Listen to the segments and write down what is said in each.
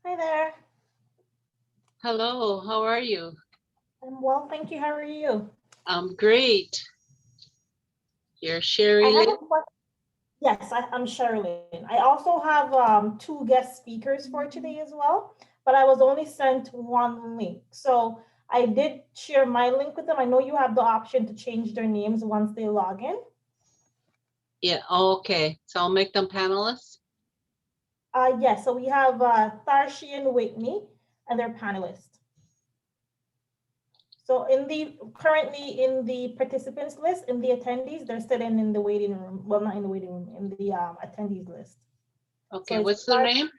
Hi there. Hello, how are you? I'm well, thank you. How are you? I'm great. You're I Sherry have Lynn? a question. Yes, I'm Sherilyn. I also have two guest speakers for today as well, but I was only sent one link. So I did share my link with them. I know you have the option to change their names once they log in. Yeah, okay. So I'll make them panelists? Yes, so we have Tharshi and Whitney, and they're panelists. So currently in the participants list, in the attendees, they're sitting in the waiting room. Well, not in the waiting room, in the attendees list. Okay, So it's what's their name?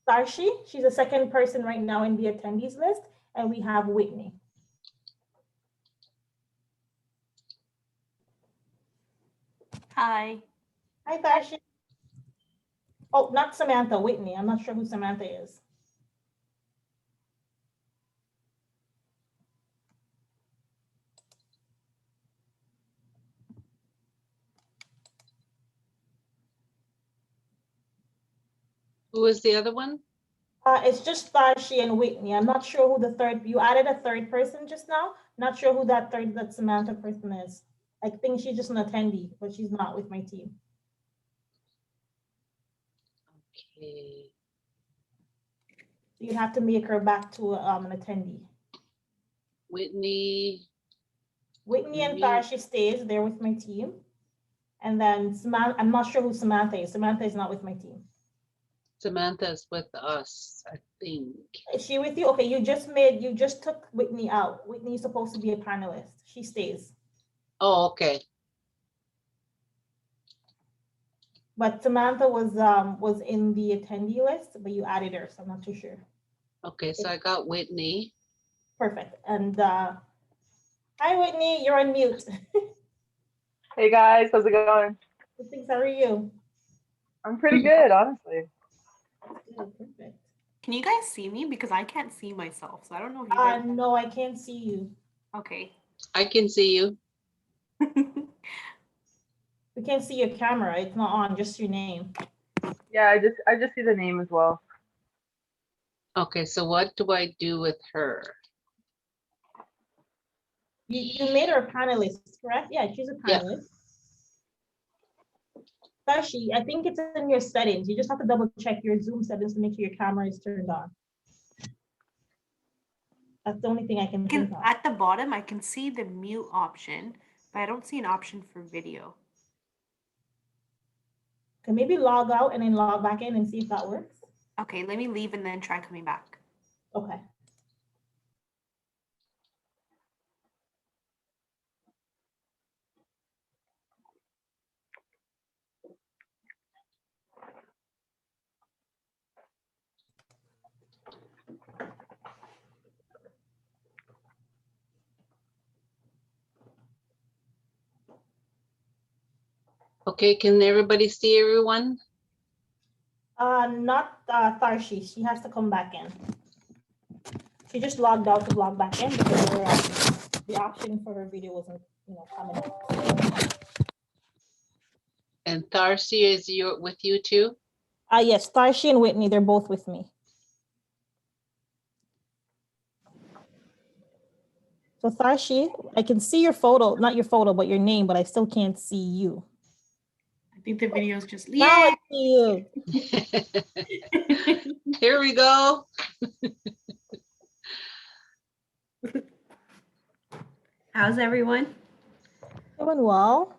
Tharshi. She's the second person right now in the attendees list, and we have Whitney. Hi. Hi, Tharshi. Oh, not Samantha, Whitney. I'm not sure who Samantha is. Who is the other one? It's just Tharshi and Whitney. I'm not sure who the third, you added a third person just now. Not sure who that Samantha person is. I think she's just an attendee, but she's not with my team. Okay. You'd have to make her back to an attendee. Whitney. Whitney and Tharshi stays there with my team. And then Samantha, I'm not sure who Samantha is. Samantha is not with my team. Samantha's with us, I think. Is she with you? Okay, you just took Whitney out. Whitney is supposed to be a panelist. She stays. Oh, okay. But Samantha was in the attendee list, but you added her, so I'm not too sure. Okay, so I got Whitney. Perfect. And hi Whitney, you're on mute. Hey guys, how's it going? Good things, how are you? I'm pretty good, honestly. Good, perfect. Can you guys see me? Because I can't see myself. So I don't know if you guys. No, I can't see you. Okay. I can see you. We can't see your camera. It's not on, just your name. Yeah, I just see the name as well. Okay, so what do I do with her? You made her a panelist, correct? Yeah, she's a panelist. Tharshi, I think it's in your settings. You just have to double check your Zoom settings to make sure your camera is turned on. That's the only thing I can think of. At the bottom, I can see the mute option, but I don't see an option for video. Okay, maybe log out and then log back in and see if that works. Okay, let me leave and then try coming back. Okay. Okay, can everybody see everyone? Not Tharshi. She has to come back in. She just logged out to log back in because the option for her video wasn't, coming up. And Tharshi is with you too? Yes, Tharshi and Whitney, they're both with me. So Tharshi, I can see your photo, not your photo, but your name, but I still can't see you. I think the video is just Now I see you. Here we go. How's everyone? Doing well.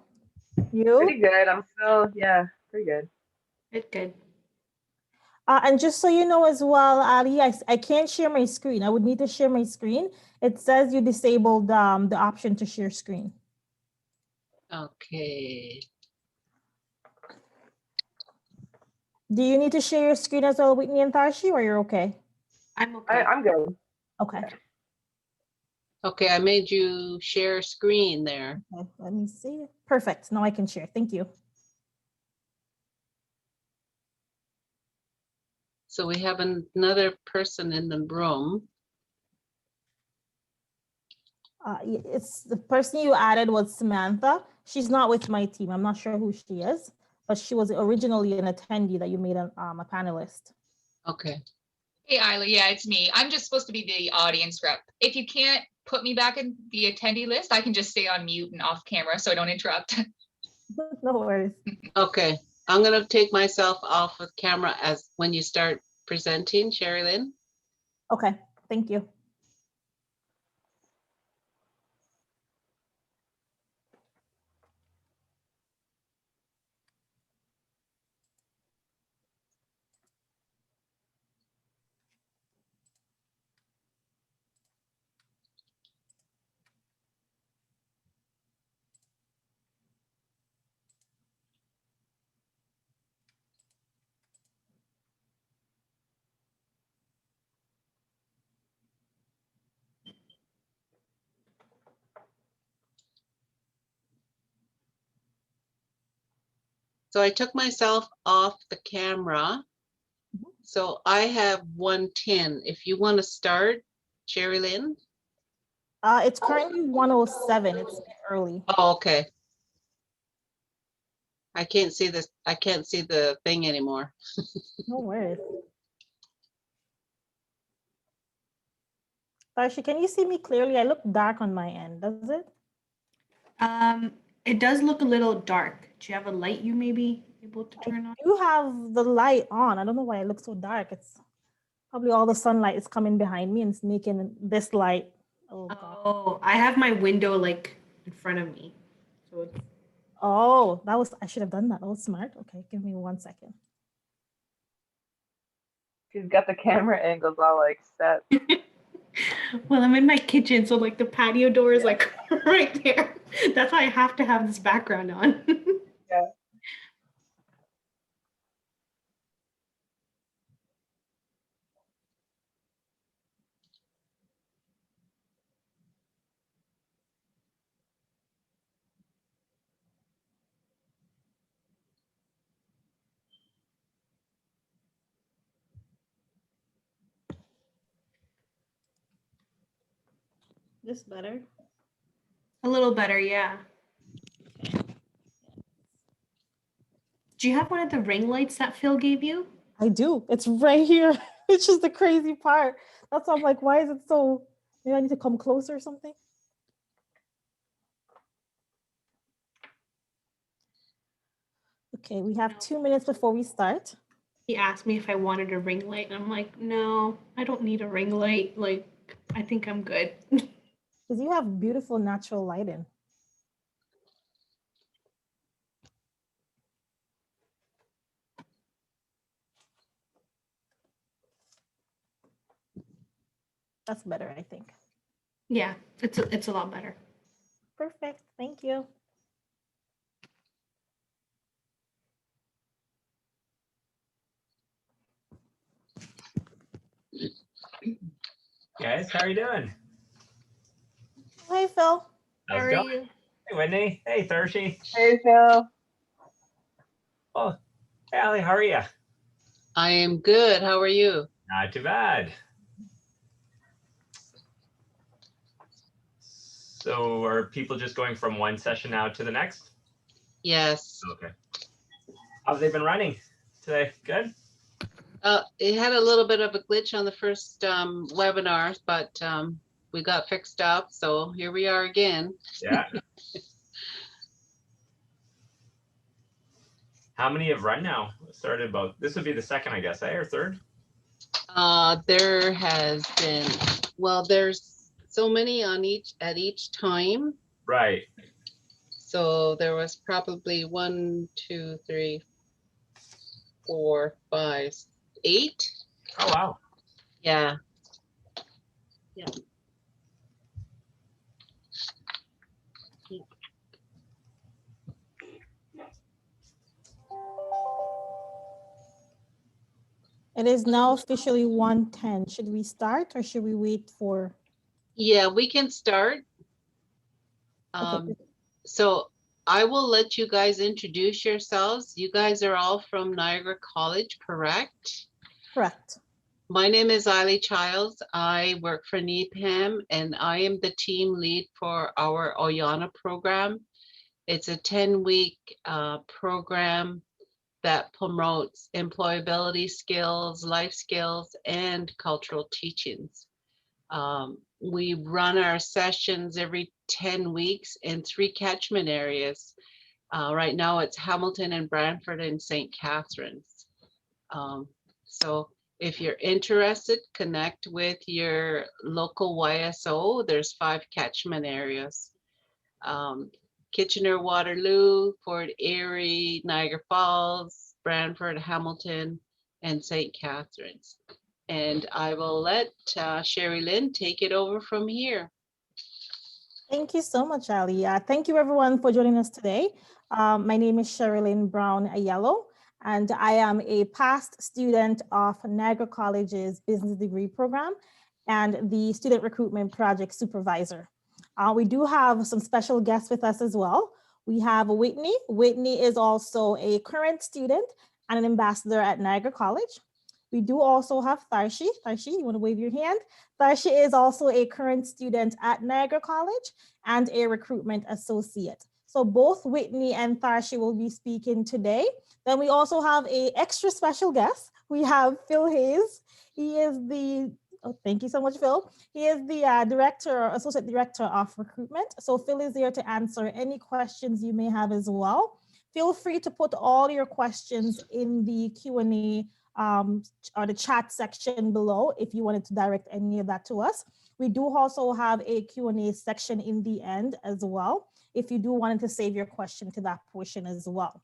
You? Pretty good. I'm still, yeah, pretty good. Good. And just so you know as well, Ali, I can't share my screen. I would need to share my screen. It says you disabled the option to share screen. Okay. Do you need to share your screen as well, Whitney and Tharshi, or you're okay? I'm okay. I'm good. Okay. Okay, I made you share screen there. Okay, let me see. Perfect. Now I can share. Thank you. So we have another person in the room. It's the person you added was Samantha. She's not with my team. I'm not sure who she is, but she was originally an attendee that you made a panelist. Okay. Hey, Isla, yeah, it's me. I'm just supposed to be the audience rep. If you can't put me back in the attendee list, I can just stay on mute and off camera so I don't interrupt. No worries. Okay, I'm gonna take myself off of camera as when you start presenting, Sherry Lynn. Okay, thank you. So I took myself off the camera. Mhm. So I have 110. If you want to start, Sherry Lynn. It's currently 107. It's a bit early. Oh, okay. I can't see this. I can't see the thing anymore. No worries. Tarsha, can you see me clearly? I look dark on my end, does it? It does look a little dark. Do you have a light you may be able to turn on? You have the light on. I don't know why it looks so dark. It's probably all the sunlight is coming behind me and it's making this light. Oh, God. Oh, I have my window like in front of me. So it's Oh, I should have done that. Oh, smart. Okay, give me 1 second. She's got the camera angles all like set. well, I'm in my kitchen, so like the patio door is like right there. That's why I have to have this background on. Yeah. This better? A little better, yeah. Do you have one of the ring lights that Phil gave you? I do. It's right here, which is the crazy part. That's why I'm like, why is it so? Maybe I need to come closer or something. Okay, we have 2 minutes before we start. He asked me if I wanted a ring light, and I'm like, no, I don't need a ring light. Like, I think I'm good. Because you have beautiful natural lighting. That's better, I think. yeah, it's a lot better. Perfect. Thank you. Guys, how are you doing? Hi, Phil. How's How it are going? you? Hey, Whitney. Hey, Thirsty. Hey, Phil. Oh, hey, Allie, how are you? I am good. How are you? Not too bad. So are people just going from one session now to the next? Yes. Okay. How have they been running today? Good? It had a little bit of a glitch on the first webinar, but we got fixed up. So here we are again. Yeah. How many have run now? Started about, this would be the second, I guess, or third? There has been, well, there's so many on at each time. Right. So there was probably 1, 2, 3, 4, 5, 8. Oh, wow. Yeah. It is now officially 1:10. Should we start or should we wait for? Yeah, we can start. Okay. So I will let you guys introduce yourselves. You guys are all from Niagara College, correct? Correct. My name is Eiley Childs. I work for NEPAM and I am the team lead for our Oyana program. It's a 10-week program that promotes employability skills, life skills, and cultural teachings. We run our sessions every 10 weeks in 3 catchment areas. Right now it's Hamilton and Brantford and St. Catharines. So if you're interested, connect with your local YSO. There's 5 catchment areas. Kitchener, Waterloo, Fort Erie, Niagara Falls, Brantford, Hamilton, and St. Catharines. And I will let Sherry Lynn take it over from here. Thank you so much, Ali. Thank you everyone for joining us today. My name is Sherilyn Brown Ayello, and I am a past student of Niagara College's business degree program and the student recruitment project supervisor. We do have some special guests with us as well. We have Whitney. Whitney is also a current student and an ambassador at Niagara College. We do also have Tharshi. Tharshi, you want to wave your hand? Tharshi is also a current student at Niagara College and a recruitment associate. So both Whitney and Tharshi will be speaking today. Then we also have an extra special guest. We have Phil Hayes. He is the, oh, thank you so much, Phil. He is the associate director of recruitment. So Phil is there to answer any questions you may have as well. Feel free to put all your questions in the Q&A or the chat section below if you wanted to direct any of that to us. We do also have a Q&A section in the end as well, if you do wanted to save your question to that portion as well.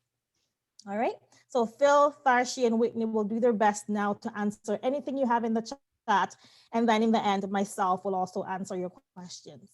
All right, so Phil, Tharshi, and Whitney will do their best now to answer anything you have in the chat, and then in the end, myself will also answer your questions.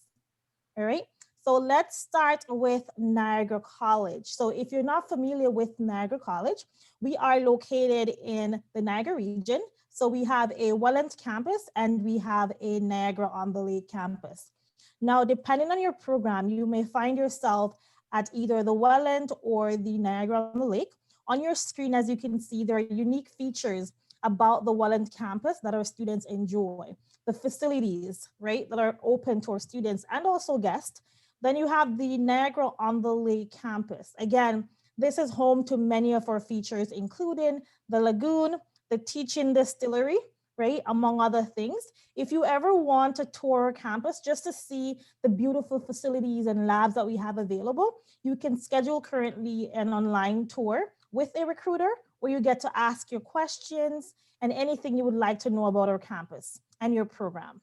All right, so let's start with Niagara College. So if you're not familiar with Niagara College, we are located in the Niagara region. So we have a Welland campus and we have a Niagara-on-the-Lake campus. Now, depending on your program, you may find yourself at either the Welland or the Niagara-on-the-Lake. On your screen, as you can see, there are unique features about the Welland campus that our students enjoy. The facilities, right, that are open to our students and also guests. Then you have the Niagara-on-the-Lake campus. Again, this is home to many of our features, including the lagoon, the teaching distillery, right, among other things. If you ever want to tour our campus just to see the beautiful facilities and labs that we have available, you can schedule currently an online tour with a recruiter where you get to ask your questions and anything you would like to know about our campus and your program.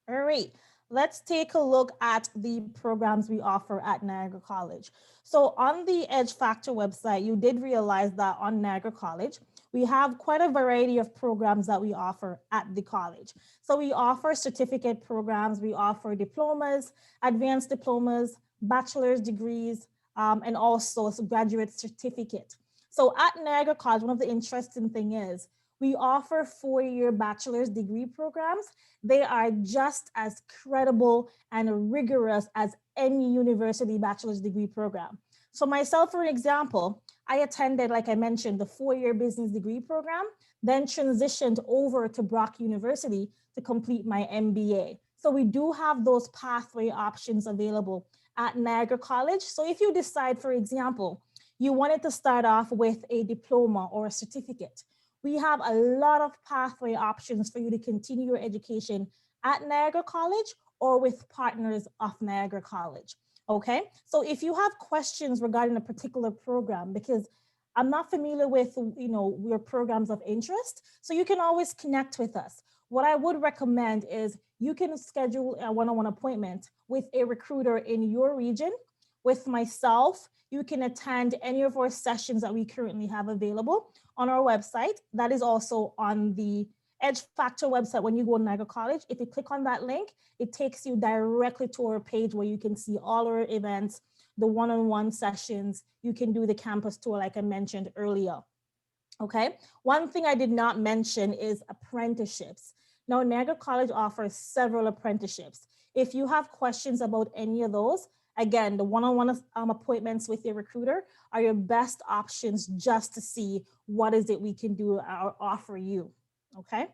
All right, let's take a look at the programs we offer at Niagara College. So on the Edge Factor website, you did realize that on Niagara College, we have quite a variety of programs that we offer at the college. So we offer certificate programs, we offer diplomas, advanced diplomas, bachelor's degrees, and also a graduate certificate. So at Niagara College, one of the interesting thing is we offer 4-year bachelor's degree programs. They are just as credible and rigorous as any university bachelor's degree program. So myself, for example, I attended, like I mentioned, the 4-year business degree program, then transitioned over to Brock University to complete my MBA. So we do have those pathway options available at Niagara College. So if you decide, for example, you wanted to start off with a diploma or a certificate, we have a lot of pathway options for you to continue your education at Niagara College or with partners of Niagara College. Okay, so if you have questions regarding a particular program, because I'm not familiar with, your programs of interest, so you can always connect with us. What I would recommend is you can schedule a one-on-one appointment with a recruiter in your region. With myself, you can attend any of our sessions that we currently have available on our website. That is also on the Edge Factor website. When you go to Niagara College, if you click on that link, it takes you directly to our page where you can see all our events, the one-on-one sessions. You can do the campus tour like I mentioned earlier. Okay, one thing I did not mention is apprenticeships. Now, Niagara College offers several apprenticeships. If you have questions about any of those, again, the one-on-one appointments with your recruiter are your best options just to see what is it we can do or offer you, okay?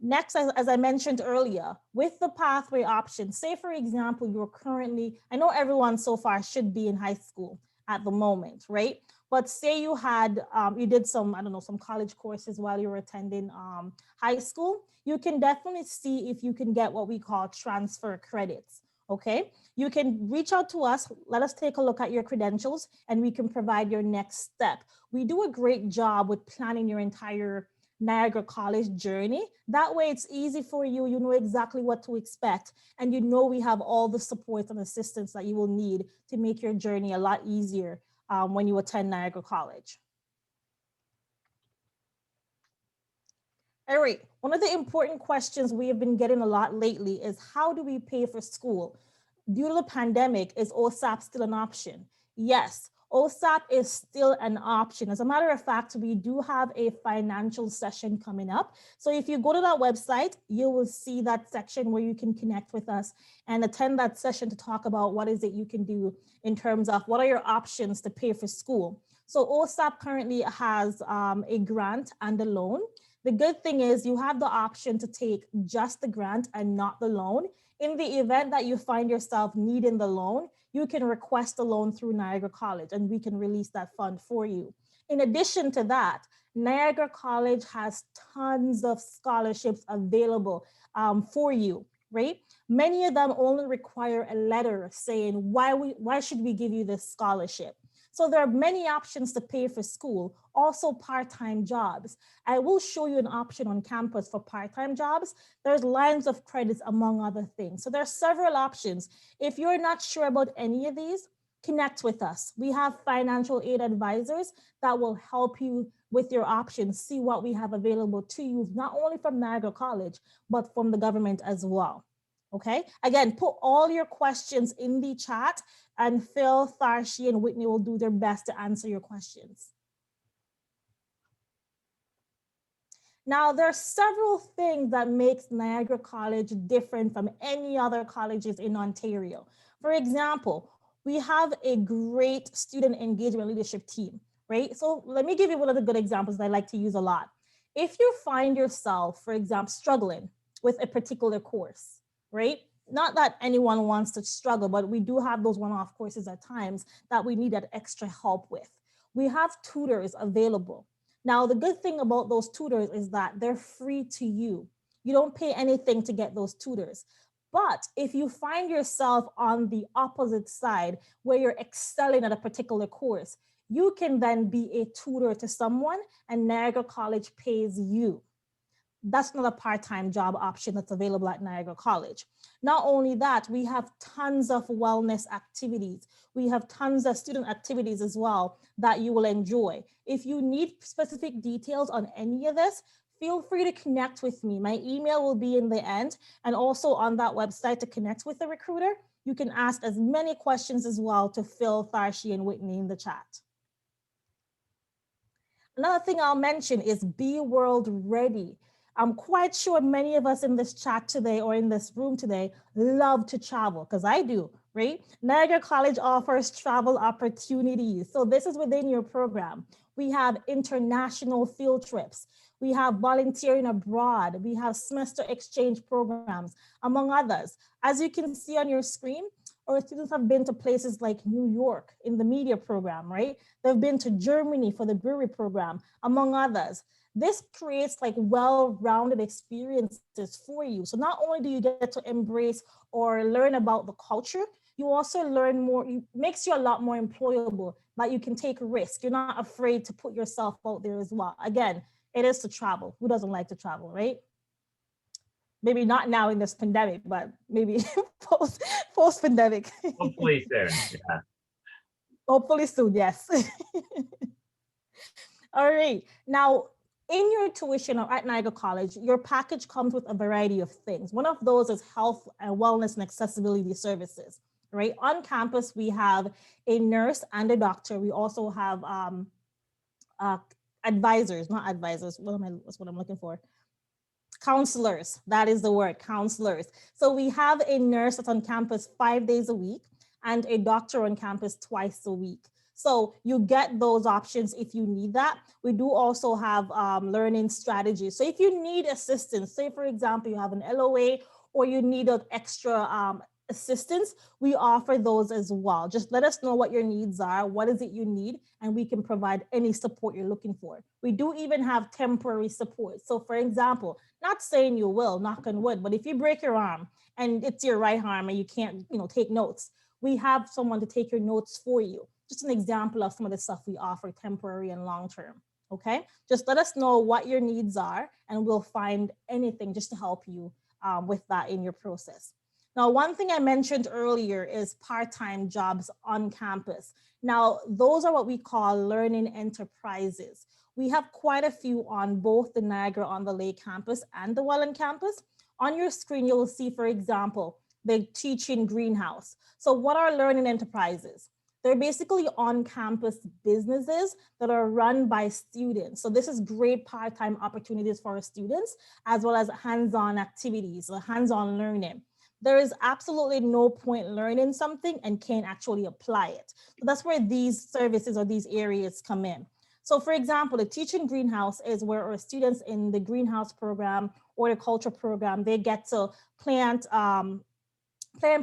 Next, as I mentioned earlier, with the pathway options, say for example, you're currently, I know everyone so far should be in high school at the moment, right? But say you had, you did some, I don't know, some college courses while you were attending high school, you can definitely see if you can get what we call transfer credits, okay? You can reach out to us, let us take a look at your credentials, and we can provide your next step. We do a great job with planning your entire Niagara College journey. That way it's easy for you, you know exactly what to expect, and you know we have all the support and assistance that you will need to make your journey a lot easier when you attend Niagara College. All right, one of the important questions we have been getting a lot lately is how do we pay for school? Due to the pandemic, is OSAP still an option? Yes, OSAP is still an option. As a matter of fact, we do have a financial session coming up. So if you go to that website, you will see that section where you can connect with us and attend that session to talk about what is it you can do in terms of what are your options to pay for school. So OSAP currently has a grant and a loan. The good thing is you have the option to take just the grant and not the loan. In the event that you find yourself needing the loan, you can request a loan through Niagara College and we can release that fund for you. In addition to that, Niagara College has tons of scholarships available for you, right? Many of them only require a letter saying why should we give you this scholarship. So there are many options to pay for school, also part-time jobs. I will show you an option on campus for part-time jobs. There's lines of credits, among other things. So there are several options. If you're not sure about any of these, connect with us. We have financial aid advisors that will help you with your options, see what we have available to you, not only from Niagara College, but from the government as well. Okay, again, put all your questions in the chat and Phil, Tharshi, and Whitney will do their best to answer your questions. Now, there are several things that makes Niagara College different from any other colleges in Ontario. For example, we have a great student engagement leadership team, right? So let me give you one of the good examples that I like to use a lot. If you find yourself, for example, struggling with a particular course, right? Not that anyone wants to struggle, but we do have those one-off courses at times that we need that extra help with. We have tutors available. Now, the good thing about those tutors is that they're free to you. You don't pay anything to get those tutors. But if you find yourself on the opposite side where you're excelling at a particular course, you can then be a tutor to someone and Niagara College pays you. That's not a part-time job option that's available at Niagara College. Not only that, we have tons of wellness activities. We have tons of student activities as well that you will enjoy. If you need specific details on any of this, feel free to connect with me. My email will be in the end and also on that website to connect with the recruiter. You can ask as many questions as well to Phil, Tharshi, and Whitney in the chat. Another thing I'll mention is be world ready. I'm quite sure many of us in this chat today or in this room today love to travel, because I do, right? Niagara College offers travel opportunities. So this is within your program. We have international field trips. We have volunteering abroad. We have semester exchange programs, among others. As you can see on your screen, our students have been to places like New York in the media program, right? They've been to Germany for the brewery program, among others. This creates like well-rounded experiences for you. So not only do you get to embrace or learn about the culture, you also learn more, it makes you a lot more employable, that you can take risks. You're not afraid to put yourself out there as well. Again, it is to travel. Who doesn't like to travel, right? Maybe not now in this pandemic, but maybe post-pandemic. Hopefully soon. Yeah. Hopefully soon, yes. All right. Now, in your tuition or at Niagara College, your package comes with a variety of things. One of those is health and wellness and accessibility services, right? On campus, we have a nurse and a doctor. We also have advisors, not advisors. That's what I'm looking for. Counselors, that is the word, counselors. So we have a nurse that's on campus 5 days a week and a doctor on campus twice a week. So you get those options if you need that. We do also have learning strategies. So if you need assistance, say for example, you have an LOA or you need an extra assistance, we offer those as well. Just let us know what your needs are, what is it you need, and we can provide any support you're looking for. We do even have temporary support. So for example, not saying you will, knock on wood, but if you break your arm and it's your right arm and you can't, take notes, we have someone to take your notes for you. Just an example of some of the stuff we offer, temporary and long term. Okay, just let us know what your needs are and we'll find anything just to help you with that in your process. Now, one thing I mentioned earlier is part-time jobs on campus. Now, those are what we call learning enterprises. We have quite a few on both the Niagara on the Lake campus and the Welland campus. On your screen, you will see, for example, the teaching greenhouse. So what are learning enterprises? They're basically on-campus businesses that are run by students. So this is great part-time opportunities for our students, as well as hands-on activities, or hands-on learning. There is absolutely no point learning something and can't actually apply it. So that's where these services or these areas come in. So for example, the teaching greenhouse is where our students in the greenhouse program or the culture program, they get to plant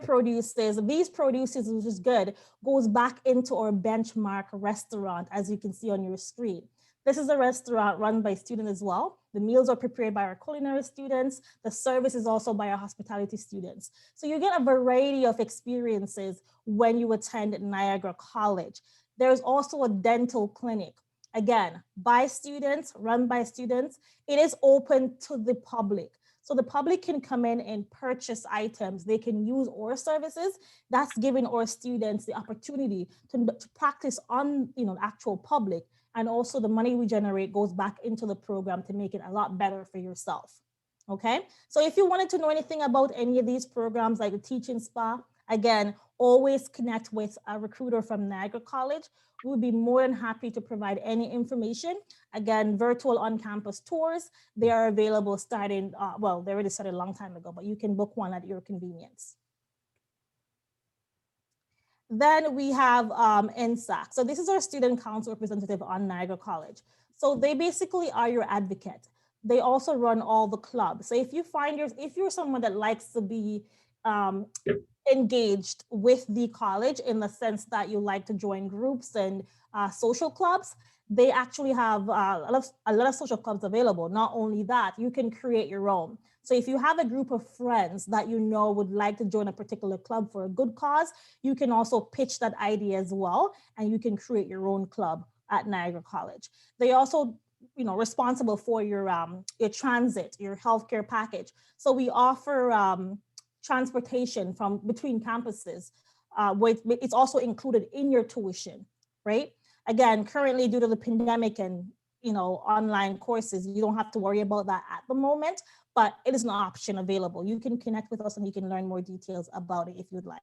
produces. These produces, which is good, goes back into our benchmark restaurant, as you can see on your screen. This is a restaurant run by students as well. The meals are prepared by our culinary students. The service is also by our hospitality students. So you get a variety of experiences when you attend Niagara College. There's also a dental clinic. Again, by students, run by students. It is open to the public. So the public can come in and purchase items. They can use our services. That's giving our students the opportunity to practice on the actual public. And also the money we generate goes back into the program to make it a lot better for yourself. Okay, so if you wanted to know anything about any of these programs like the Teaching Spa, again, always connect with a recruiter from Niagara College. We'll be more than happy to provide any information. Again, virtual on-campus tours, they are available starting, well, they already started a long time ago, but you can book one at your convenience. Then we have NSAC. So this is our student council representative on Niagara College. So they basically are your advocate. They also run all the clubs. So if you're someone that likes to be engaged with the college in the sense that you like to join groups and social clubs, they actually have a lot of social clubs available. Not only that, you can create your own. So if you have a group of friends that would like to join a particular club for a good cause, you can also pitch that idea as well, and you can create your own club at Niagara College. They also responsible for your transit, your healthcare package. So we offer transportation from between campuses. It's also included in your tuition, right? Again, currently due to the pandemic and online courses, you don't have to worry about that at the moment, but it is an option available. You can connect with us and you can learn more details about it if you'd like.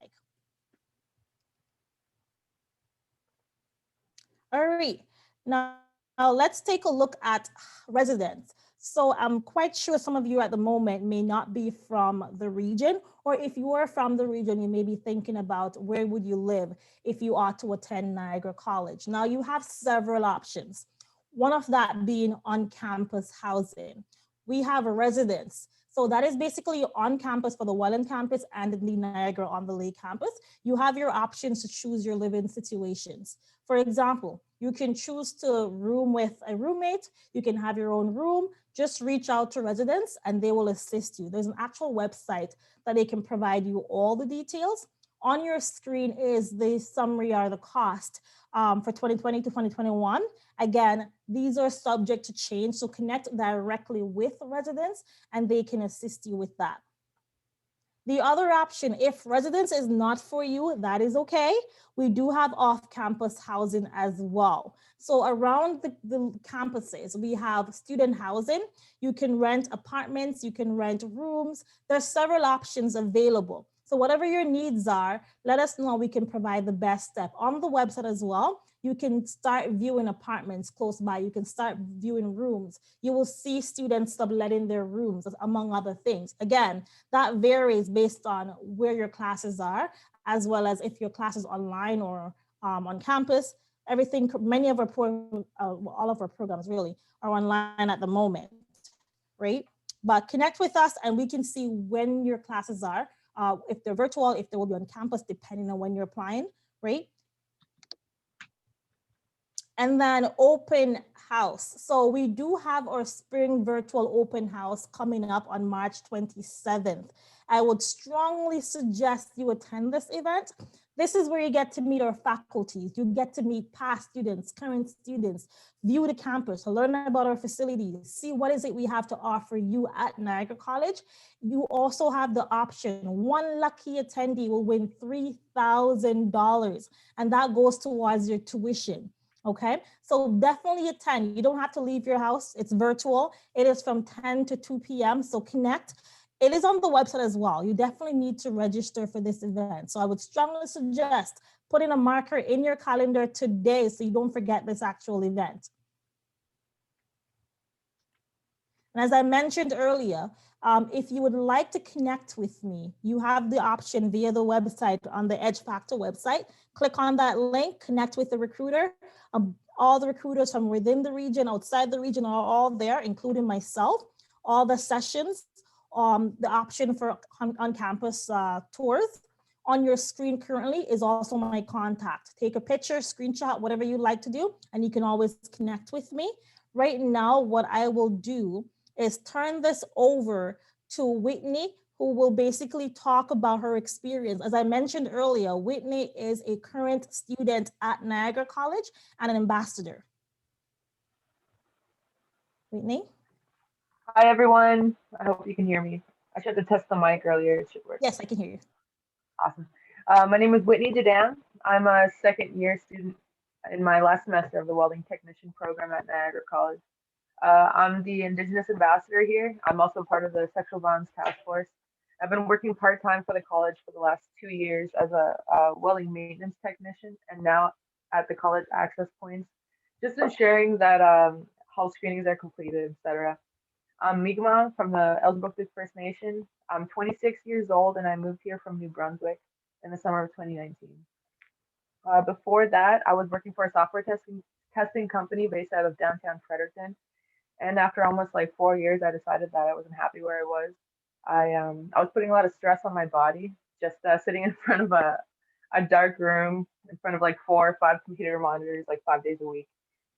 All right, now let's take a look at residents. So I'm quite sure some of you at the moment may not be from the region, or if you are from the region, you may be thinking about where would you live if you are to attend Niagara College. Now you have several options. One of that being on-campus housing. We have a residence. So that is basically on campus for the Welland campus and the Niagara on the Lake campus. You have your options to choose your living situations. For example, you can choose to room with a roommate. You can have your own room. Just reach out to residents and they will assist you. There's an actual website that they can provide you all the details. On your screen is the summary or the cost for 2020 to 2021. Again, these are subject to change, so connect directly with residents and they can assist you with that. The other option, if residence is not for you, that is okay. We do have off-campus housing as well. So around the campuses, we have student housing. You can rent apartments, you can rent rooms. There's several options available. So whatever your needs are, let us know, we can provide the best step. On the website as well, you can start viewing apartments close by. You can start viewing rooms. You will see students subletting their rooms, among other things. Again, that varies based on where your classes are, as well as if your class is online or on campus. Everything, many of our all of our programs really are online at the moment, right? But connect with us and we can see when your classes are if they're virtual, if they will be on campus, depending on when you're applying, right? And then open house. So we do have our spring virtual open house coming up on March 27th. I would strongly suggest you attend this event. This is where you get to meet our faculties. You get to meet past students, current students, view the campus, learn about our facilities, see what is it we have to offer you at Niagara College. You also have the option, one lucky attendee will win $3,000, and that goes towards your tuition. Okay, so definitely attend. You don't have to leave your house. It's virtual. It is from 10 to 2 p.m. So connect. It is on the website as well. You definitely need to register for this event. So I would strongly suggest putting a marker in your calendar today so you don't forget this actual event. And as I mentioned earlier, if you would like to connect with me, you have the option via the website on the Edge Factor website. Click on that link, connect with the recruiter. All the recruiters from within the region, outside the region are all there, including myself. All the sessions, the option for on-campus tours on your screen currently is also my contact. Take a picture, screenshot, whatever you like to do, and you can always connect with me. Right now, what I will do is turn this over to Whitney, who will basically talk about her experience. As I mentioned earlier, Whitney is a current student at Niagara College and an ambassador. Whitney? Hi, everyone. I hope you can hear me. I tried to test the mic earlier. It should work. Yes, I can hear you. Awesome. My name is Whitney Dedan. I'm a second-year student in my last semester of the welding technician program at Niagara College. I'm the Indigenous ambassador here. I'm also part of the Sexual Violence Task Force. I've been working part-time for the college for the last 2 years as a welding maintenance technician, and now at the college access points, just ensuring that hull screenings are completed, etc. I'm Mi'kmaq from the Elsbrook First Nation. I'm 26 years old, and I moved here from New Brunswick in the summer of 2019. Before that, I was working for a software testing company based out of downtown Fredericton. And after almost like 4 years, I decided that I wasn't happy where I was. I was putting a lot of stress on my body, just sitting in front of a dark room, in front of like 4 or 5 computer monitors, like 5 days a week.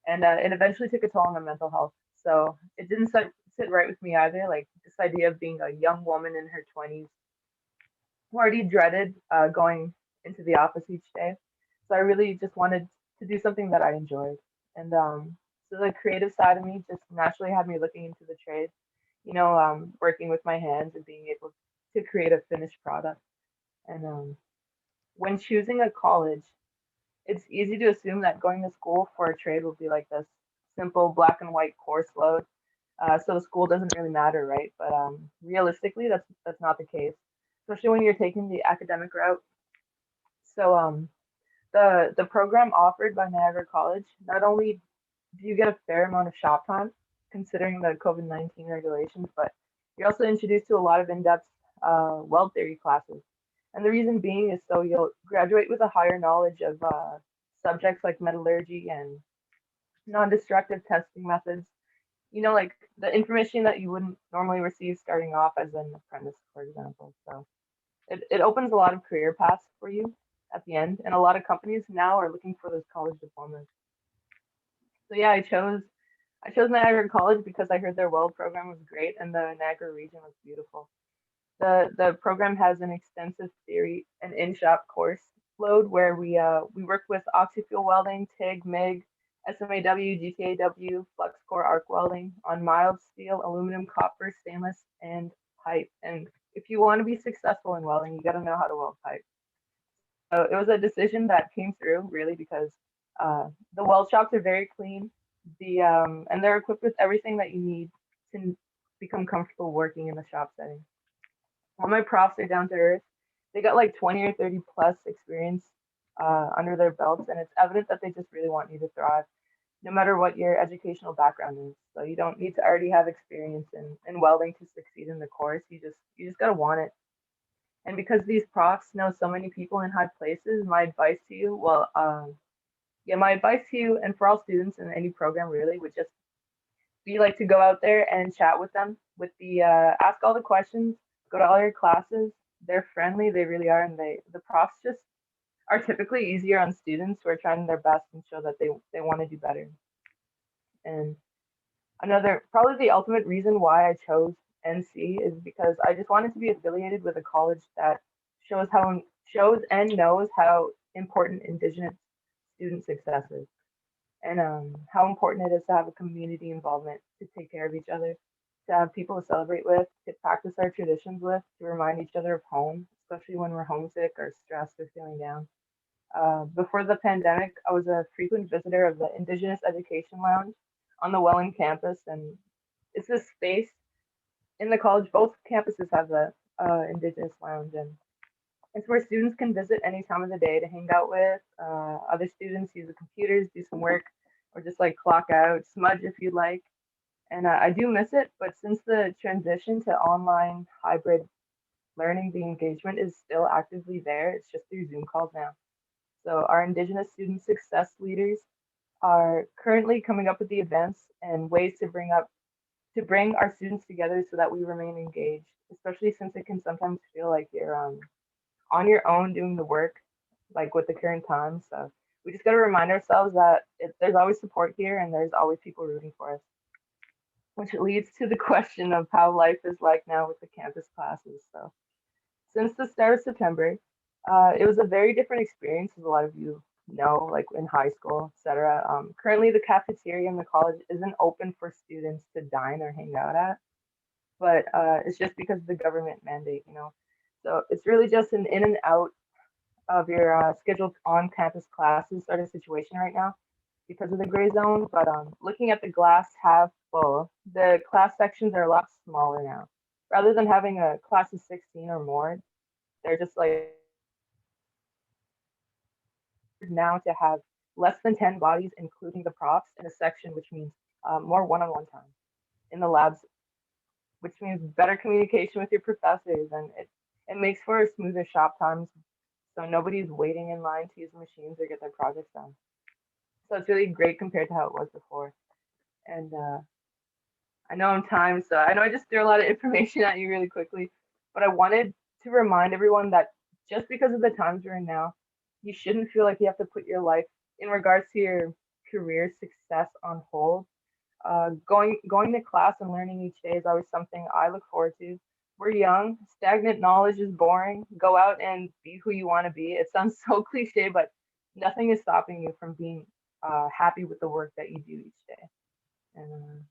And it eventually took a toll on my mental health. So it didn't sit right with me either. Like this idea of being a young woman in her 20s, who already dreaded going into the office each day. So I really just wanted to do something that I enjoyed. And so the creative side of me just naturally had me looking into the trade, working with my hands and being able to create a finished product. And when choosing a college, it's easy to assume that going to school for a trade will be like this simple black and white course load. So the school doesn't really matter, right? But realistically, that's not the case, especially when you're taking the academic route. So the program offered by Niagara College, not only do you get a fair amount of shop time, considering the COVID-19 regulations, but you're also introduced to a lot of in-depth weld theory classes. And the reason being is so you'll graduate with a higher knowledge of subjects like metallurgy and non-destructive testing methods. Like the information that you wouldn't normally receive starting off as an apprentice, for example. So it opens a lot of career paths for you at the end. And a lot of companies now are looking for those college diplomas. So yeah, I chose Niagara College because I heard their weld program was great and the Niagara region was beautiful. The program has an extensive theory and in-shop course load where we work with oxyfuel welding, TIG, MIG, SMAW, GTAW, flux core arc welding on mild steel, aluminum, copper, stainless, and pipe. And if you want to be successful in welding, you got to know how to weld pipe. So it was a decision that came through really because the weld shops are very clean. And they're equipped with everything that you need to become comfortable working in the shop setting. All my profs are down to earth. They got like 20 or 30 plus experience under their belts, and it's evident that they just really want you to thrive, no matter what your educational background is. So you don't need to already have experience in welding to succeed in the course. You just gotta want it. And because these profs know so many people in high places, my advice to you, my advice to you and for all students in any program really would just be like to go out there and chat with them with the ask all the questions, go to all your classes, they're friendly, they really are, and the profs just are typically easier on students who are trying their best and show that they want to do better. And another, probably the ultimate reason why I chose NC is because I just wanted to be affiliated with a college that shows and knows how important Indigenous student success is, and how important it is to have a community involvement, to take care of each other, to have people to celebrate with, to practice our traditions with, to remind each other of home, especially when we're homesick or stressed or feeling down. Before the pandemic, I was a frequent visitor of the Indigenous Education Lounge on the Welland campus, and it's this space in the college. Both campuses have the Indigenous Lounge, and it's where students can visit any time of the day to hang out with other students, use the computers, do some work, or just like clock out, smudge if you'd like. And I do miss it, but since the transition to online hybrid learning, the engagement is still actively there. It's just through Zoom calls now. So our Indigenous student success leaders are currently coming up with the events and ways to bring our students together so that we remain engaged, especially since it can sometimes feel like you're on your own doing the work, like with the current times. So we just got to remind ourselves that there's always support here and there's always people rooting for us, which leads to the question of how life is like now with the campus classes. So since the start of September, it was a very different experience, as a lot of you know, like in high school, etc. Currently, the cafeteria in the college isn't open for students to dine or hang out at, but it's just because of the government mandate, you know. So it's really just an in and out of your scheduled on-campus classes sort of situation right now because of the gray zone. But looking at the glass half full, the class sections are a lot smaller now. Rather than having a class of 16 or more, they're just like now to have less than 10 bodies, including the props, in a section, which means more one-on-one time in the labs, which means better communication with your professors, and it makes for smoother shop times, so nobody's waiting in line to use the machines or get their projects done. So it's really great compared to how it was before. And I know I'm timed, so I know I just threw a lot of information at you really quickly, but I wanted to remind everyone that just because of the times we're in now, you shouldn't feel like you have to put your life in regards to your career success on hold. Going to class and learning each day is always something I look forward to. We're young, stagnant knowledge is boring. Go out and be who you want to be. It sounds so cliche, but nothing is stopping you from being happy with the work that you do each day. And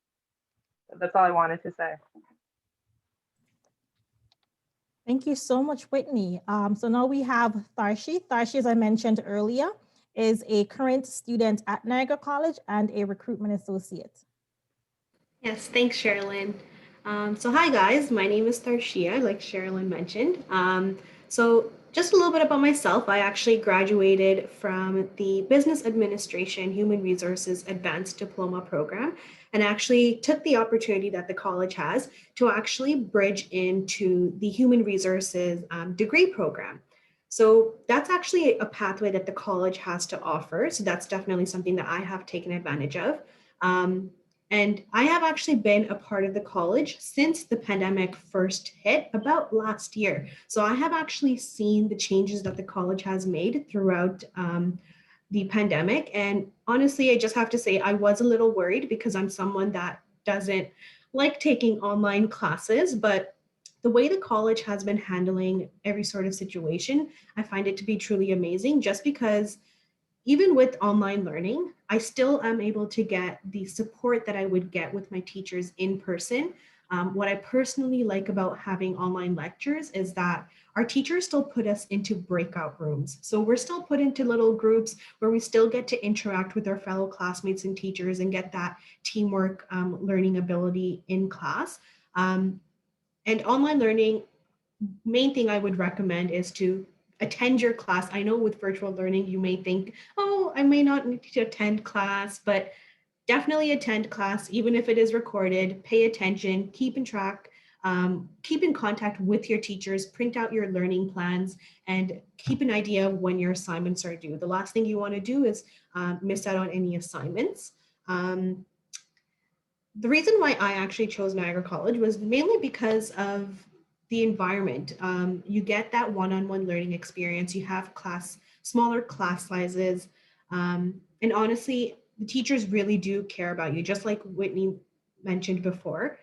that's all I wanted to say. Thank you so much, Whitney. So now we have Tharshi. Tharshi, as I mentioned earlier, is a current student at Niagara College and a recruitment associate. Yes, thanks, Sherilyn. So hi guys, my name is Tharshia, like Sherilyn mentioned. So just a little bit about myself. I actually graduated from the Business Administration Human Resources Advanced Diploma program and actually took the opportunity that the college has to actually bridge into the Human Resources degree program. So that's actually a pathway that the college has to offer. So that's definitely something that I have taken advantage of. And I have actually been a part of the college since the pandemic first hit about last year. So I have actually seen the changes that the college has made throughout the pandemic. And honestly, I just have to say I was a little worried because I'm someone that doesn't like taking online classes, but the way the college has been handling every sort of situation, I find it to be truly amazing just because even with online learning, I still am able to get the support that I would get with my teachers in person. What I personally like about having online lectures is that our teachers still put us into breakout rooms. So we're still put into little groups where we still get to interact with our fellow classmates and teachers and get that teamwork learning ability in class. And online learning, main thing I would recommend is to attend your class. I know with virtual learning, you may think, oh, I may not need to attend class, but definitely attend class, even if it is recorded, pay attention, keep in track, keep in contact with your teachers, print out your learning plans, and keep an idea of when your assignments are due. The last thing you want to do is miss out on any assignments. The reason why I actually chose Niagara College was mainly because of the environment. You get that one-on-one learning experience. You have smaller class sizes. And honestly, the teachers really do care about you, just like Whitney mentioned before.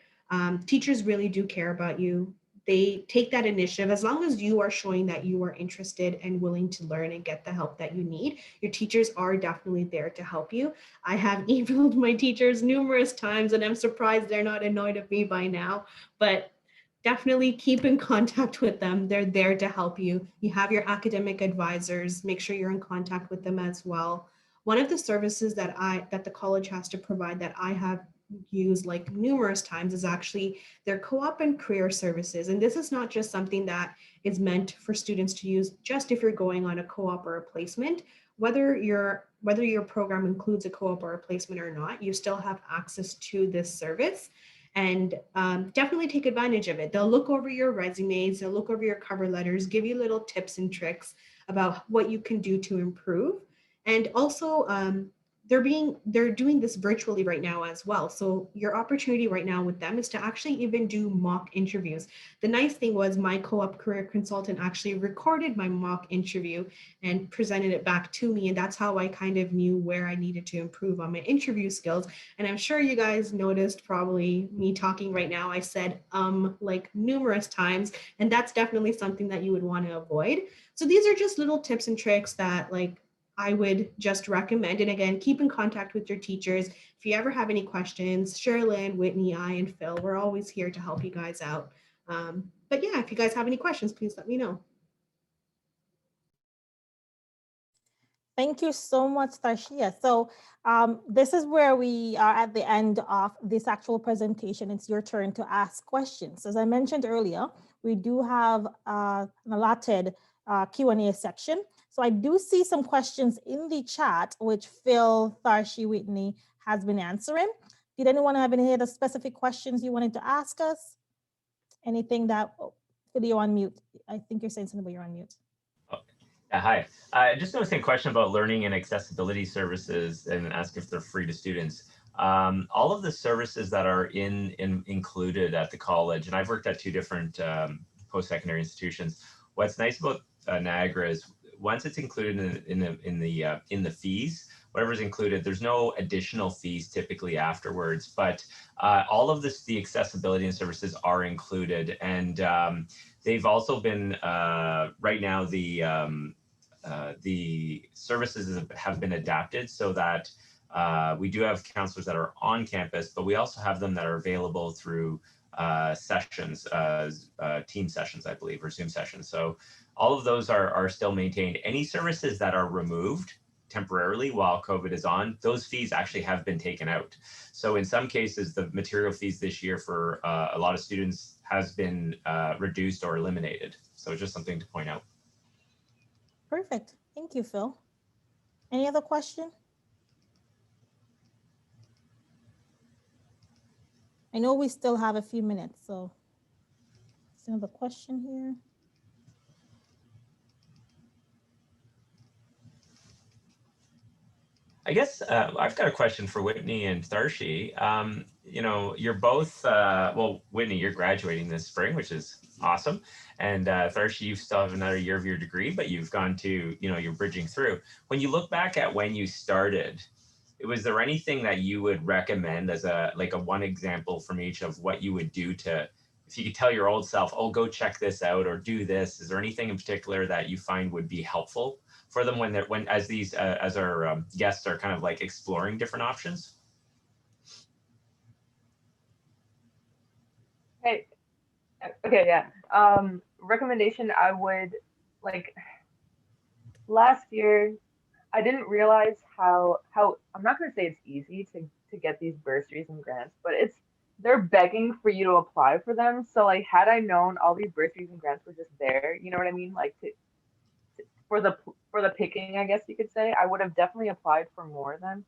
Teachers really do care about you. They take that initiative as long as you are showing that you are interested and willing to learn and get the help that you need. Your teachers are definitely there to help you. I have emailed my teachers numerous times and I'm surprised they're not annoyed at me by now, but definitely keep in contact with them. They're there to help you. You have your academic advisors, make sure you're in contact with them as well. One of the services that the college has to provide that I have used like numerous times is actually their co-op and career services. And this is not just something that is meant for students to use just if you're going on a co-op or a placement. Whether your program includes a co-op or a placement or not, you still have access to this service, and definitely take advantage of it. They'll look over your resumes, they'll look over your cover letters, give you little tips and tricks about what you can do to improve. And also, they're doing this virtually right now as well. So your opportunity right now with them is to actually even do mock interviews. The nice thing was my co-op career consultant actually recorded my mock interview and presented it back to me. And that's how I kind of knew where I needed to improve on my interview skills. And I'm sure you guys noticed probably me talking right now, I said like numerous times, and that's definitely something that you would want to avoid. So these are just little tips and tricks that like I would just recommend. And again, keep in contact with your teachers. If you ever have any questions, Sherilyn, Whitney, I, and Phil, we're always here to help you guys out. But yeah, if you guys have any questions, please let me know. Thank you so much, Tarshia. So this is where we are at the end of this actual presentation. It's your turn to ask questions. As I mentioned earlier, we do have an allotted Q&A section. So I do see some questions in the chat, which Phil, Tharshi, Whitney has been answering. Did anyone have any other specific questions you wanted to ask us? Anything that, Phil, you're on mute. I think you're saying something, but you're on mute. Hi. Just noticing a question about learning and accessibility services and ask if they're free to students. All of the services that are included at the college, and I've worked at two different post-secondary institutions. What's nice about Niagara is once it's included in the fees, whatever's included, there's no additional fees typically afterwards. But all of the accessibility and services are included, and they've also been right now the services have been adapted so that we do have counselors that are on campus, but we also have them that are available through sessions, team sessions, I believe, or Zoom sessions. So all of those are still maintained. Any services that are removed temporarily while COVID is on, those fees actually have been taken out. So in some cases, the material fees this year for a lot of students has been reduced or eliminated. So just something to point out. Perfect. Thank you, Phil. Any other question? I know we still have a few minutes, so there's another question here. I guess I've got a question for Whitney and Tharshi. You know, you're both, well, Whitney, you're graduating this spring, which is awesome. And Tharshi, you still have another year of your degree, but you've gone to, you know, you're bridging through. When you look back at when you started, was there anything that you would recommend as a one example from each of what you would do to, if you could tell your old self, oh, go check this out or do this? Is there anything in particular that you find would be helpful for them as our guests are kind of like exploring different options? Hey, okay, yeah. Recommendation, I would like last year, I didn't realize how I'm not gonna say it's easy to get these bursaries and grants, but they're begging for you to apply for them. So like had I known all these bursaries and grants were just there, you know what I mean? Like for the picking, I guess you could say, I would have definitely applied for more of them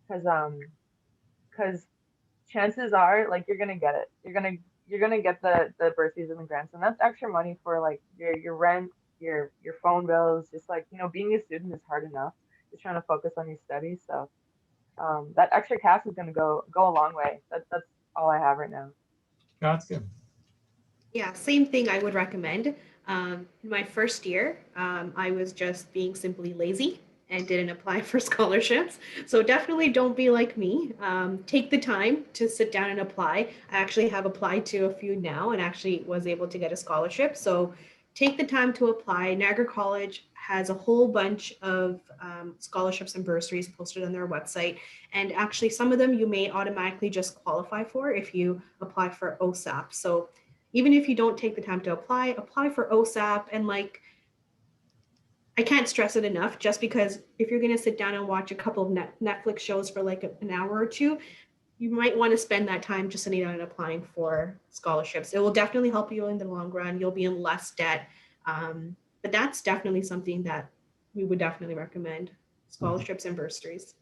because chances are like you're gonna get it. You're gonna get the bursaries and the grants, and that's extra money for like your rent, your phone bills. Just like being a student is hard enough. Just trying to focus on your studies. So that extra cash is gonna go a long way. That's all I have right now. No, that's good. Yeah, same thing I would recommend. In my first year, I was just being simply lazy and didn't apply for scholarships. So definitely don't be like me. Take the time to sit down and apply. I actually have applied to a few now and actually was able to get a scholarship. So take the time to apply. Niagara College has a whole bunch of scholarships and bursaries posted on their website. And actually, some of them you may automatically just qualify for if you apply for OSAP. So even if you don't take the time to apply for OSAP. And like, I can't stress it enough, just because if you're going to sit down and watch a couple of Netflix shows for like an hour or two, you might want to spend that time just sitting down and applying for scholarships. It will definitely help you in the long run. You'll be in less debt. But that's definitely something that we would definitely recommend: scholarships and bursaries.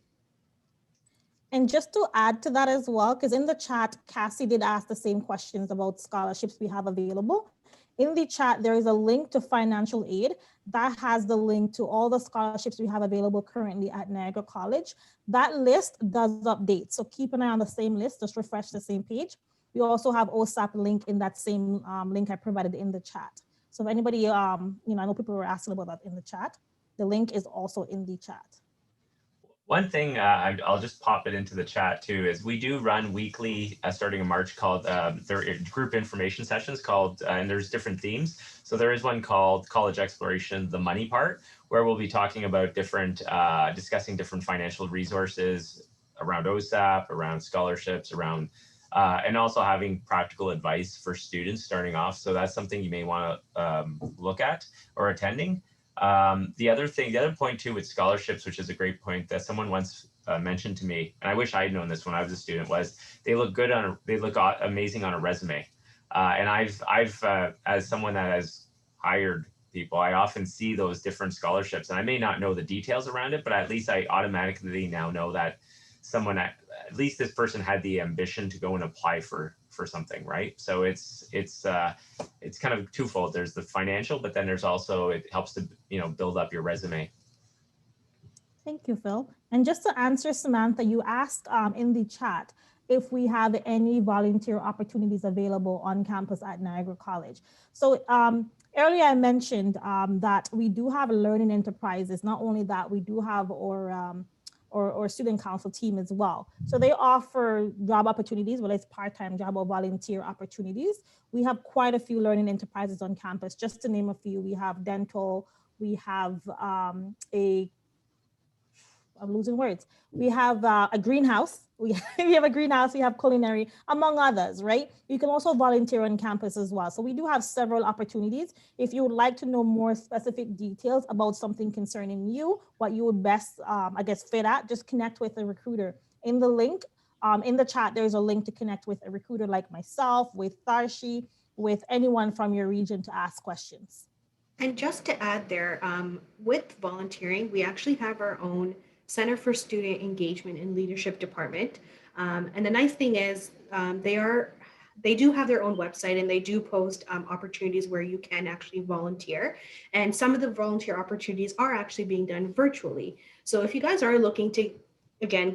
And just to add to that as well, because in the chat, Cassie did ask the same questions about scholarships we have available. In the chat, there is a link to financial aid that has the link to all the scholarships we have available currently at Niagara College. That list does update, so keep an eye on the same list, just refresh the same page. We also have OSAP link in that same link I provided in the chat. So if anybody, I know people were asking about that in the chat. The link is also in the chat. One thing I'll just pop it into the chat too is we do run weekly starting in March called there group information sessions called and there's different themes. So there is one called College Exploration, the money part, where we'll be talking about different discussing different financial resources around OSAP, around scholarships, around and also having practical advice for students starting off. So that's something you may want to look at or attending. The other point too with scholarships, which is a great point that someone once mentioned to me, and I wish I had known this when I was a student, was they look good they look amazing on a resume. And I've as someone that has hired people, I often see those different scholarships, and I may not know the details around it, but at least I automatically now know that someone at least this person had the ambition to go and apply for something, right? So it's kind of twofold. There's the financial, but then there's also, it helps to, build up your resume. Thank you, Phil. And just to answer Samantha, you asked in the chat if we have any volunteer opportunities available on campus at Niagara College. So earlier I mentioned that we do have learning enterprises. Not only that, we do have our student council team as well. So they offer job opportunities, whether it's part-time job or volunteer opportunities. We have quite a few learning enterprises on campus. Just to name a few, we have dental, we have I'm losing words. We have a greenhouse. We have a greenhouse. We have culinary, among others, right? You can also volunteer on campus as well. So we do have several opportunities. If you would like to know more specific details about something concerning you, what you would best, fit at, just connect with a recruiter. In the link, in the chat, there's a link to connect with a recruiter like myself, with Tharshi, with anyone from your region to ask questions. And just to add there, with volunteering, we actually have our own Center for Student Engagement and Leadership Department. And the nice thing is they do have their own website, and they do post opportunities where you can actually volunteer. And some of the volunteer opportunities are actually being done virtually. So if you guys are looking to, again,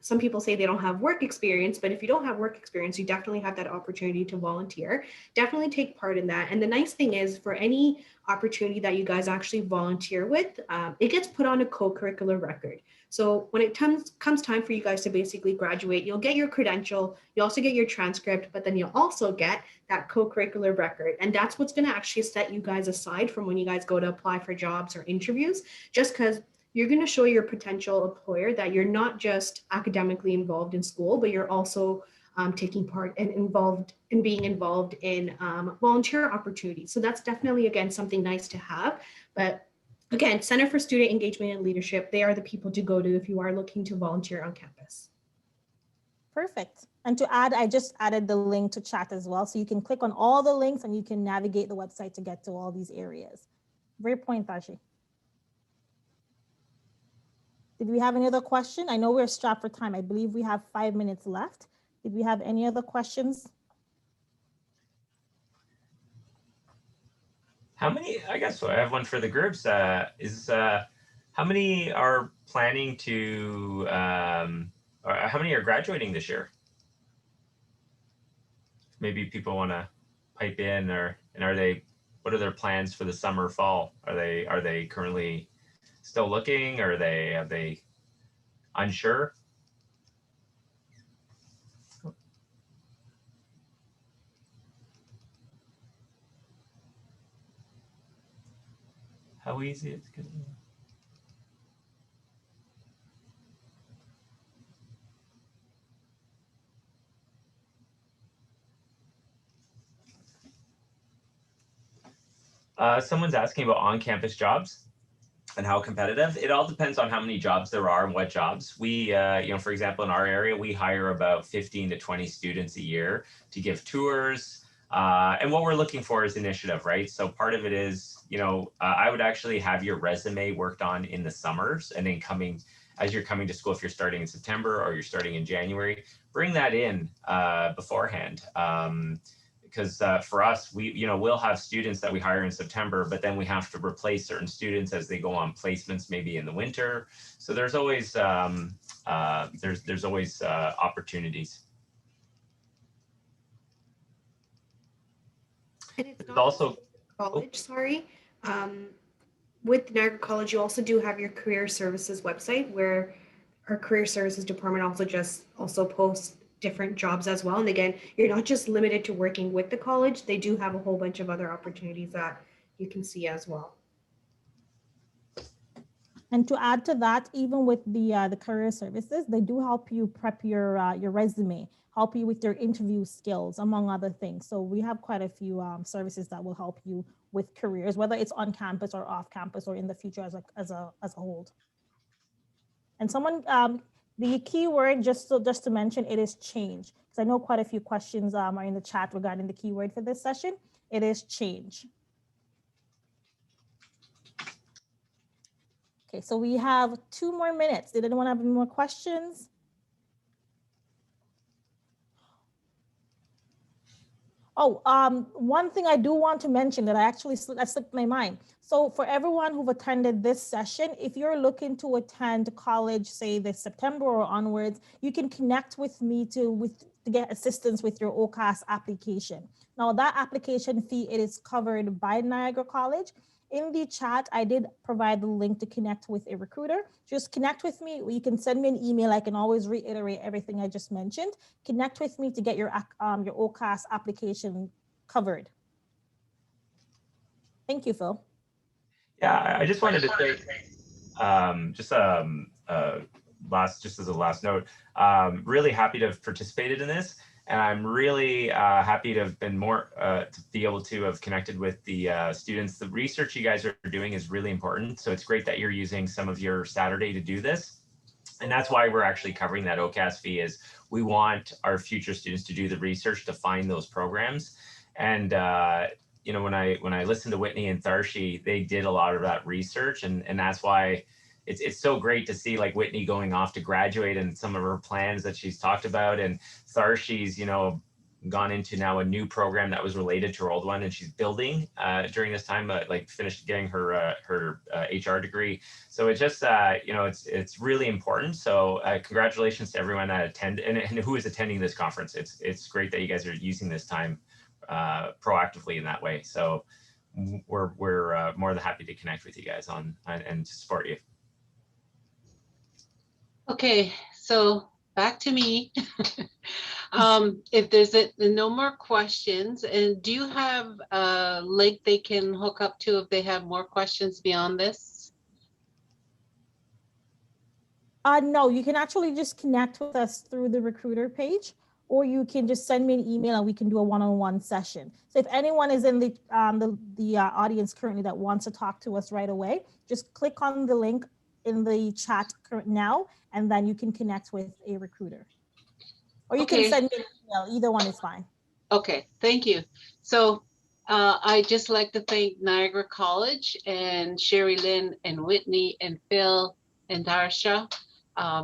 some people say they don't have work experience, but if you don't have work experience, you definitely have that opportunity to volunteer. Definitely take part in that. And the nice thing is, for any opportunity that you guys actually volunteer with, it gets put on a co-curricular record. So when it comes time for you guys to basically graduate, you'll get your credential, you also get your transcript, but then you'll also get that co-curricular record. And that's what's going to actually set you guys aside from when you guys go to apply for jobs or interviews, just because you're going to show your potential employer that you're not just academically involved in school, but you're also taking part and being involved in volunteer opportunities. So that's definitely, again, something nice to have. But again, Center for Student Engagement and Leadership, they are the people to go to if you are looking to volunteer on campus. Perfect. And to add, I just added the link to chat as well. So you can click on all the links and you can navigate the website to get to all these areas. Great point, Tharshi. Did we have any other question? I know we're strapped for time. I believe we have 5 minutes left. Did we have any other questions? How many, I guess I have one for the groups, how many are planning to, or how many are graduating this year? Maybe people want to pipe in, or what are their plans for the summer, fall? Are they currently still looking, or are they unsure? How easy it's gonna be. Someone's asking about on-campus jobs and how competitive. It all depends on how many jobs there are and what jobs. We, for example, in our area, we hire about 15 to 20 students a year to give tours. And what we're looking for is initiative, right? So part of it is, I would actually have your resume worked on in the summers, and then as you're coming to school, if you're starting in September or you're starting in January, bring that in beforehand. Because for us, we'll have students that we hire in September, but then we have to replace certain students as they go on placements, maybe in the winter. So there's always opportunities. And it's There's not also college, sorry. With Niagara College, you also do have your career services website where our career services department also posts different jobs as well. And again, you're not just limited to working with the college. They do have a whole bunch of other opportunities that you can see as well. And to add to that, even with the career services, they do help you prep your resume, help you with your interview skills, among other things. So we have quite a few services that will help you with careers, whether it's on campus or off campus or in the future as a whole. And someone, the keyword, just to mention, it is change, because I know quite a few questions are in the chat regarding the keyword for this session. It is change. Okay, so we have 2 more minutes. Did anyone have any more questions? Oh, one thing I do want to mention that that slipped my mind. So for everyone who've attended this session, if you're looking to attend college, say this September or onwards, you can connect with me to get assistance with your OCAS application. Now that application fee, it is covered by Niagara College. In the chat, I did provide the link to connect with a recruiter. Just connect with me. You can send me an email. I can always reiterate everything I just mentioned. Connect with me to get your OCAS application covered. Thank you, Phil. Yeah, I just wanted to say, just as a last note, really happy to have participated in this. And I'm really happy to have been to be able to have connected with the students. The research you guys are doing is really important. So it's great that you're using some of your Saturday to do this. And that's why we're actually covering that OCAS fee, is we want our future students to do the research to find those programs. And when I listened to Whitney and Tharshi, they did a lot of that research, and that's why it's so great to see like Whitney going off to graduate and some of her plans that she's talked about, and Tharshi's gone into now a new program that was related to her old one, and she's building during this time, like finished getting her HR degree. So it's just it's really important. So congratulations to everyone that attended and who is attending this conference. It's great that you guys are using this time proactively in that way. So we're more than happy to connect with you guys and support you. Okay, so back to me. If there's no more questions, and do you have a link they can hook up to if they have more questions beyond this? No, you can actually just connect with us through the recruiter page, or you can just send me an email and we can do a one-on-one session. So if anyone is in the audience currently that wants to talk to us right away, just click on the link in the chat now, and then you can connect with a recruiter. Or you can send me an email. Either one is fine. Okay, thank you. So I'd just like to thank Niagara College and Sherry Lynn and Whitney and Phil and Darsha.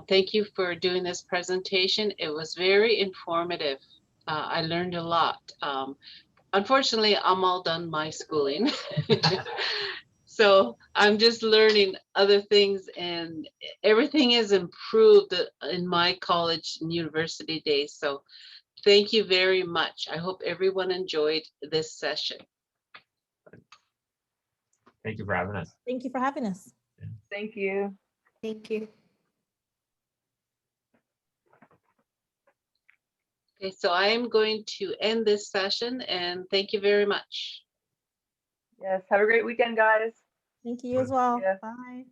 Thank you for doing this presentation. It was very informative. I learned a lot. Unfortunately, I'm all done my schooling. So I'm just learning other things, and everything has improved in my college and university days. So Thank you very much. I hope everyone enjoyed this session. Thank you for having us. Thank you for having us. Thank you. Thank you. Okay, so I am going to end this session and thank you very much. Yes. Have a great weekend, guys. Thank you as well. Yeah. Bye.